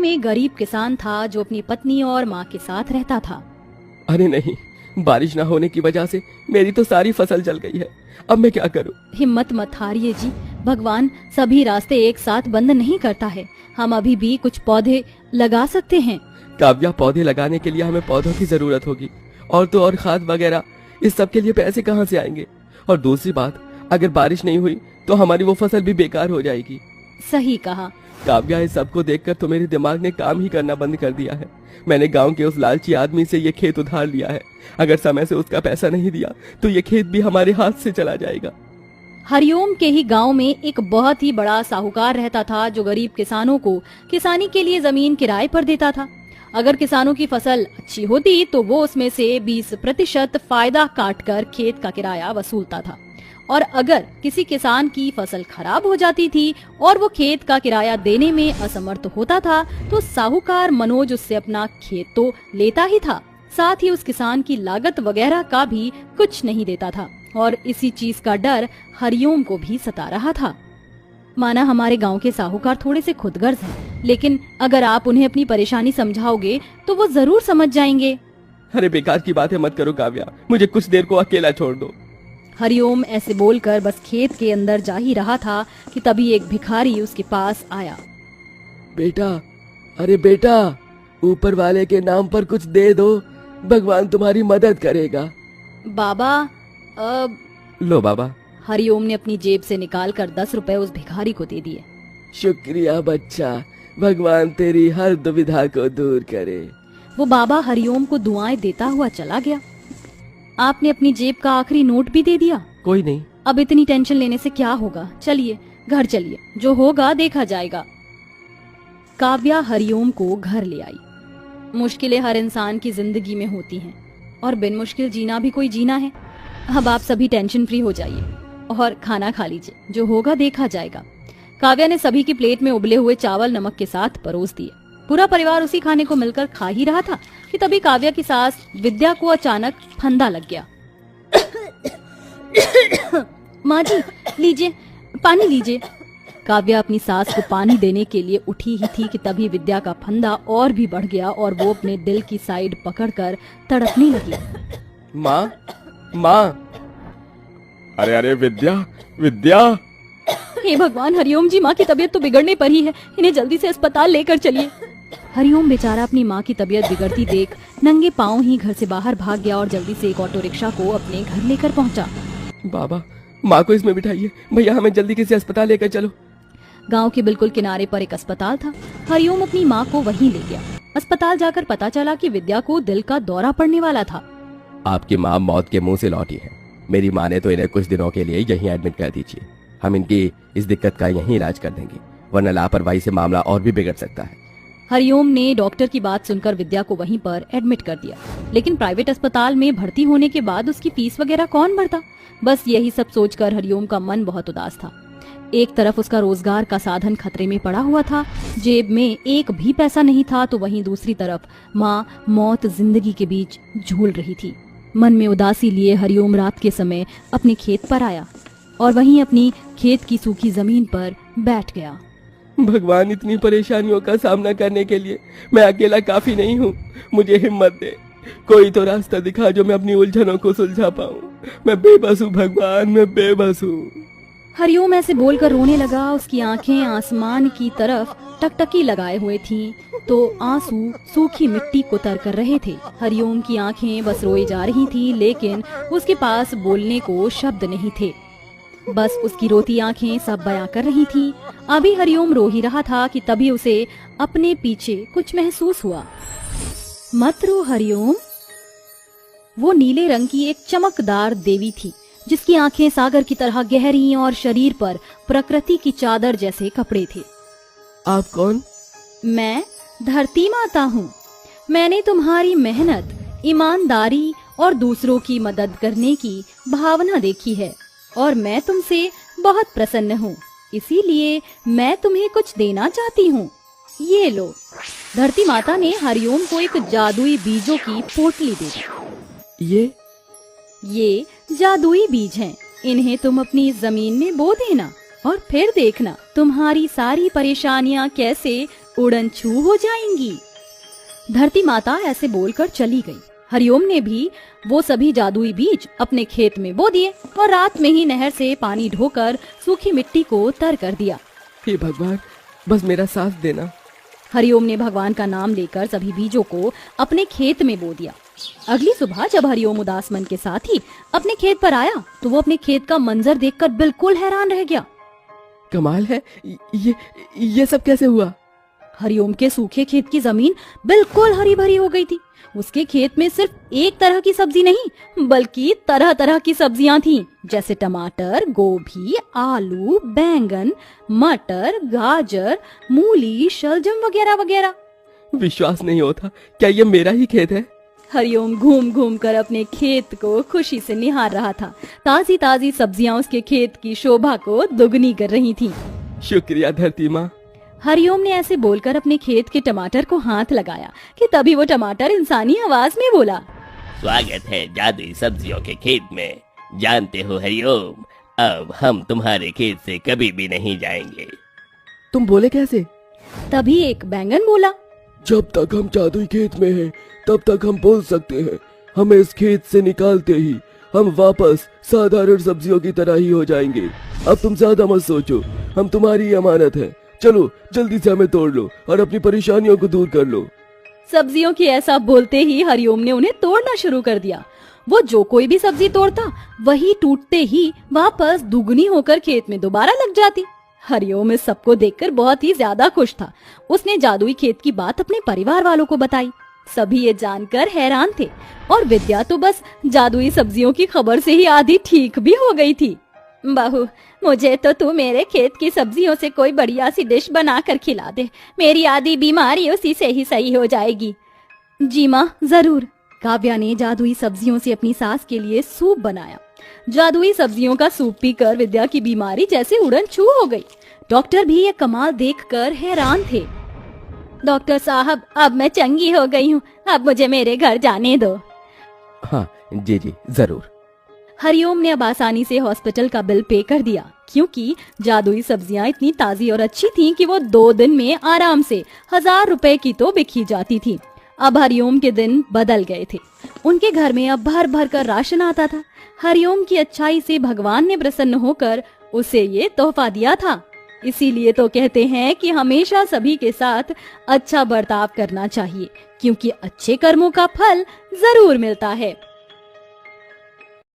एक गरीब किसान था जो अपनी पत्नी और माँ के साथ रहता था। अरे नहीं, बारिश ना होने की वजह से मेरी तो सारी फसल जल गई है। अब मैं क्या करूं? हिम्मत मत हारिए जी, भगवान सभी रास्ते एक साथ बंद नहीं करता है। हम अभी भी कुछ पौधे लगा सकते हैं। काव्या, पौधे लगाने के लिए हमें पौधों की जरूरत होगी, और तो और खाद वगैरह, इस सब के लिए पैसे कहाँ से आएंगे? और दूसरी बात, अगर बारिश नहीं हुई तो हमारी वो फसल भी बेकार हो जाएगी। सही कहा। काव्या, इस सब को देखकर तो मेरे दिमाग ने काम ही करना बंद कर दिया है। मैंने गांव के उस लालची आदमी से ये खेत उधार लिया है। अगर समय से उसका पैसा नहीं दिया तो ये खेत भी हमारे हाथ से चला जाएगा। हरिओम के ही गांव में एक बहुत ही बड़ा साहूकार रहता था जो गरीब किसानों को किसानी के लिए जमीन किराए पर देता था। अगर किसानों की फसल अच्छी होती तो वो उसमें से 20% फायदा काटकर खेत का किराया वसूलता था, और अगर किसी किसान की फसल खराब हो जाती थी और वो खेत का किराया देने में असमर्थ होता था तो साहूकार मनोज उससे अपना खेत तो लेता ही था, साथ ही उस किसान की लागत वगैरह का भी कुछ नहीं देता था। और इसी चीज का डर हरिओम को भी सता रहा था। माना हमारे गांव के साहूकार थोड़े से खुदगर्ज हैं, लेकिन अगर आप उन्हें अपनी परेशानी समझाओगे तो वो जरूर समझ जाएंगे। अरे बेकार की बातें मत करो काव्या, मुझे कुछ देर को अकेला छोड़ दो। हरिओम ऐसे बोलकर बस खेत के अंदर जा ही रहा था कि तभी एक भिखारी उसके पास आया। बेटा, अरे बेटा, ऊपर वाले के नाम पर कुछ दे दो, भगवान तुम्हारी मदद करेगा। बाबा लो बाबा। हरिओम ने अपनी जेब से निकालकर 10 रुपए उस भिखारी को दे दिए। शुक्रिया बच्चा, भगवान तेरी हर दुविधा को दूर करे। वो बाबा हरिओम को दुआएं देता हुआ चला गया। आपने अपनी जेब का आखिरी नोट भी दे दिया। कोई नहीं, अब इतनी टेंशन लेने से क्या होगा, चलिए घर चलिए, जो होगा देखा जाएगा। काव्या हरिओम को घर ले आई। मुश्किलें हर इंसान की जिंदगी में होती हैं, और बिन मुश्किल जीना भी कोई जीना है। अब आप सभी टेंशन फ्री हो जाइए और खाना खा लीजिए, जो होगा देखा जाएगा। काव्या ने सभी की प्लेट में उबले हुए चावल नमक के साथ परोस दिए। पूरा परिवार उसी खाने को मिलकर खा ही रहा था कि तभी काव्या की सास विद्या को अचानक फंदा लग गया। माँ जी, लीजिए, पानी लीजिए। काव्या अपनी सास को पानी देने के लिए उठी ही थी कि तभी विद्या का फंदा और भी बढ़ गया और वो अपने दिल की साइड पकड़कर तड़पने लगी। माँ, माँ। अरे अरे विद्या, विद्या। हे भगवान, हरिओम जी, माँ की तबीयत तो बिगड़ने पर ही है, इन्हें जल्दी से अस्पताल लेकर चलिए। हरिओम बेचारा अपनी माँ की तबीयत बिगड़ती देख नंगे पांव ही घर से बाहर भाग गया और जल्दी से एक ऑटो रिक्शा को अपने घर लेकर पहुँचा। बाबा, माँ को इसमें बिठाइए, भैया हमें जल्दी किसी अस्पताल लेकर चलो। गांव के बिल्कुल किनारे पर एक अस्पताल था। हरिओम अपनी माँ को वहीं ले गया। अस्पताल जाकर पता चला कि विद्या को दिल का दौरा पड़ने वाला था। आपकी माँ मौत के मुंह से लौटी है। मेरी माँ ने तो इन्हें कुछ दिनों के लिए यहीं एडमिट कर दीजिए। हम इनकी इस दिक्कत का यहीं इलाज कर देंगे, वरना लापरवाही से मामला और भी बिगड़ सकता है। हरिओम ने डॉक्टर की बात सुनकर विद्या को वहीं पर एडमिट कर दिया, लेकिन प्राइवेट अस्पताल में भर्ती होने के बाद उसकी फीस वगैरह कौन भरता। बस यही सब सोचकर हरिओम का मन बहुत उदास था। एक तरफ उसका रोजगार का साधन खतरे में पड़ा हुआ था, जेब में एक भी पैसा नहीं था, तो वहीं दूसरी तरफ माँ मौत जिंदगी के बीच झूल रही थी। मन में उदासी लिए हरिओम रात के समय अपने खेत पर आया और वहीं अपनी खेत की सूखी जमीन पर बैठ गया। भगवान, इतनी परेशानियों का सामना करने के लिए मैं अकेला काफी नहीं हूँ। मुझे हिम्मत दे, कोई तो रास्ता दिखा जो मैं अपनी उलझनों को सुलझा पाऊँ। मैं बेबस हूँ भगवान, मैं बेबस हूँ। हरिओम ऐसे बोलकर रोने लगा। उसकी आंखें आसमान की तरफ टकटकी लगाए हुए थीं, तो आंसू सूखी मिट्टी को तर कर रहे थे। हरिओम की आंखें बस रोई जा रही थी, लेकिन उसके पास बोलने को शब्द नहीं थे। बस उसकी रोती आंखें सब बयां कर रही थीं। अभी हरिओम रो ही रहा था कि तभी उसे अपने पीछे कुछ महसूस हुआ। मत रो हरिओम। वो नीले रंग की एक चमकदार देवी थी, जिसकी आंखें सागर की तरह गहरी और शरीर पर प्रकृति की चादर जैसे कपड़े थे। आप कौन? मैं धरती माता हूँ। मैंने तुम्हारी मेहनत, ईमानदारी और दूसरों की मदद करने की भावना देखी है और मैं तुमसे बहुत प्रसन्न हूँ, इसीलिए मैं तुम्हें कुछ देना चाहती हूँ। ये लो। धरती माता ने हरिओम को एक जादुई बीजों की पोटली दे दी। ये जादुई बीज हैं। इन्हें तुम अपनी जमीन में बो देना और फिर देखना तुम्हारी सारी परेशानियां कैसे उड़न छू हो जाएंगी। धरती माता ऐसे बोलकर चली गई। हरिओम ने भी वो सभी जादुई बीज अपने खेत में बो दिए और रात में ही नहर से पानी ढोकर सूखी मिट्टी को तर कर दिया। हे भगवान, बस मेरा साथ देना। हरिओम ने भगवान का नाम लेकर सभी बीजों को अपने खेत में बो दिया। अगली सुबह जब हरिओम उदास मन के साथ ही अपने खेत पर आया तो वो अपने खेत का मंजर देखकर बिल्कुल हैरान रह गया। कमाल है, ये सब कैसे हुआ? हरिओम के सूखे खेत की जमीन बिल्कुल हरी भरी हो गई थी। उसके खेत में सिर्फ एक तरह की सब्जी नहीं बल्कि तरह तरह की सब्जियां थीं, जैसे टमाटर, गोभी, आलू, बैंगन, मटर, गाजर, मूली, शलजम वगैरह वगैरह। विश्वास नहीं होता, क्या ये मेरा ही खेत है? हरिओम घूम घूम कर अपने खेत को खुशी से निहार रहा था। ताजी ताजी सब्जियां उसके खेत की शोभा को दुगनी कर रही थीं। शुक्रिया धरती माँ। हरिओम ने ऐसे बोलकर अपने खेत के टमाटर को हाथ लगाया कि तभी वो टमाटर इंसानी आवाज में बोला, स्वागत है जादुई सब्जियों के खेत में। जानते हो हरिओम, अब हम तुम्हारे खेत से कभी भी नहीं जाएंगे। तुम बोले कैसे? तभी एक बैंगन बोला, जब तक हम जादुई खेत में हैं, तब तक हम बोल सकते हैं। हमें इस खेत से निकालते ही हम वापस साधारण सब्जियों की तरह ही हो जाएंगे। अब तुम ज्यादा मत सोचो, हम तुम्हारी अमानत है। चलो जल्दी से हमें तोड़ लो और अपनी परेशानियों को दूर कर लो। सब्जियों की ऐसा बोलते ही हरिओम ने उन्हें तोड़ना शुरू कर दिया। वो जो कोई भी सब्जी तोड़ता वही टूटते ही वापस दुगनी होकर खेत में दोबारा लग जाती। हरिओम इस सबको देखकर बहुत ही ज्यादा खुश था। उसने जादुई खेत की बात अपने परिवार वालों को बताई। सभी ये जानकर हैरान थे और विद्या तो बस जादुई सब्जियों की खबर से ही आधी ठीक भी हो गई थी। बहू, मुझे तो तू मेरे खेत की सब्जियों से कोई बढ़िया सी डिश बना कर खिला दे। मेरी आधी बीमारी उसी से ही सही हो जाएगी। जी माँ, जरूर। काव्या ने जादुई सब्जियों से अपनी सास के लिए सूप बनाया। जादुई सब्जियों का सूप पीकर विद्या की बीमारी जैसे उड़न छू हो गई। डॉक्टर भी ये कमाल देखकर हैरान थे। डॉक्टर साहब, अब मैं चंगी हो गई हूँ, अब मुझे मेरे घर जाने दो। हाँ जी जी जरूर। हरिओम ने अब आसानी से हॉस्पिटल का बिल पे कर दिया, क्योंकि जादुई सब्जियां इतनी ताजी और अच्छी थीं कि वो 2 दिन में आराम से 1000 रुपए की तो बिकी जाती थी। अब हरिओम के दिन बदल गए थे। उनके घर में अब भर भर कर राशन आता था। हरिओम की अच्छाई से भगवान ने प्रसन्न होकर उसे ये तोहफा दिया था। इसीलिए तो कहते हैं कि हमेशा सभी के साथ अच्छा बर्ताव करना चाहिए, क्योंकि अच्छे कर्मों का फल जरूर मिलता है।